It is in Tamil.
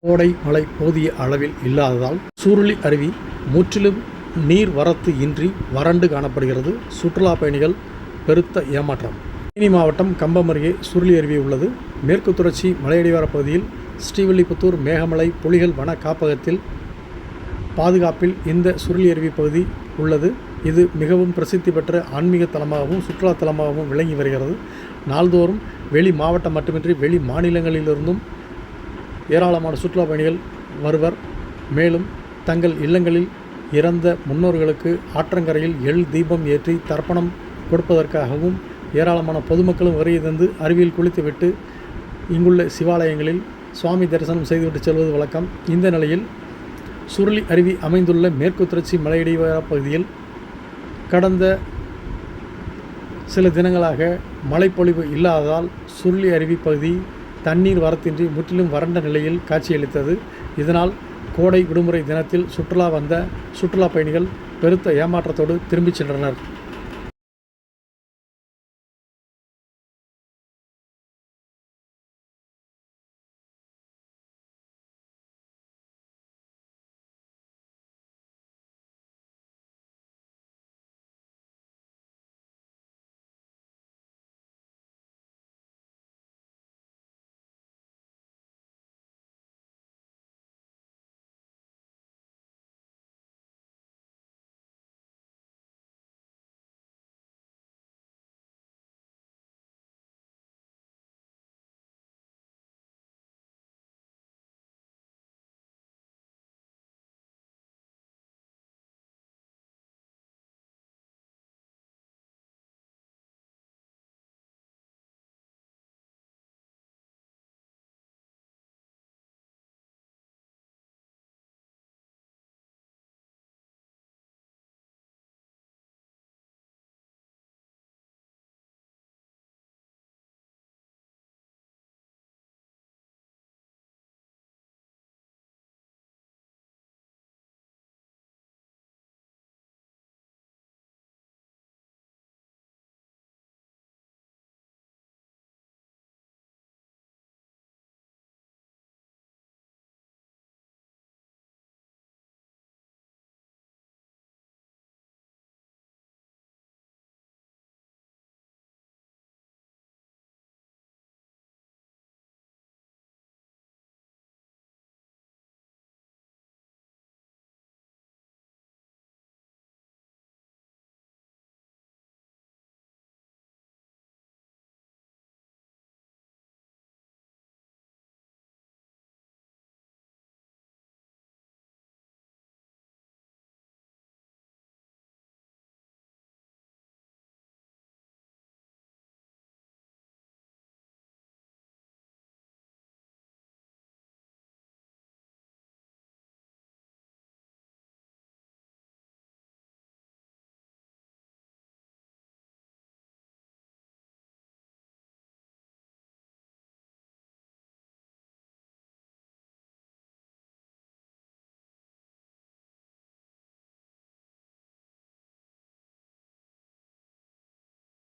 கோடை மழை போதிய அளவில் இல்லாததால் சுருளி அருவி முற்றிலும் நீர் வரத்து இன்றி வறண்டு காணப்படுகிறது. சுற்றுலா பயணிகள் பெருத்த ஏமாற்றம். தேனி மாவட்டம் கம்பம் அருகே சுருளி அருவி உள்ளது. மேற்கு தொடர்ச்சி மலையடிவார பகுதியில் ஸ்ரீவில்லிபுத்தூர் மேகமலை புலிகள் வன காப்பகத்தில் பாதுகாப்பில் இந்த சுருளி அருவி பகுதி உள்ளது. இது மிகவும் பிரசித்தி பெற்ற ஆன்மீக தலமாகவும் சுற்றுலா தலமாகவும் விளங்கி வருகிறது. நாள்தோறும் வெளி மாவட்டம் மட்டுமின்றி வெளி மாநிலங்களிலிருந்தும் ஏராளமான சுற்றுலா பயணிகள் வருவர். மேலும் தங்கள் இல்லங்களில் இறந்த முன்னோர்களுக்கு ஆற்றங்கரையில் எள் தீபம் ஏற்றி தர்ப்பணம் கொடுப்பதற்காகவும் ஏராளமான பொதுமக்களும் வருகை தந்து அருவியில் குளித்துவிட்டு இங்குள்ள சிவாலயங்களில் சுவாமி தரிசனம் செய்துவிட்டு செல்வது வழக்கம். இந்த நிலையில் சுருளி அருவி அமைந்துள்ள மேற்கு தொடர்ச்சி மலையடிவார பகுதியில் கடந்த சில தினங்களாக மழைப்பொழிவு இல்லாததால் சுருளி அருவி பகுதி தண்ணீர் வரத்தின்றி முற்றிலும் வறண்ட நிலையில் காட்சியளித்தது. இதனால் கோடை விடுமுறை தினத்தில் சுற்றுலா வந்த சுற்றுலா பயணிகள் பெருத்த ஏமாற்றத்தோடு திரும்பிச் சென்றனர்.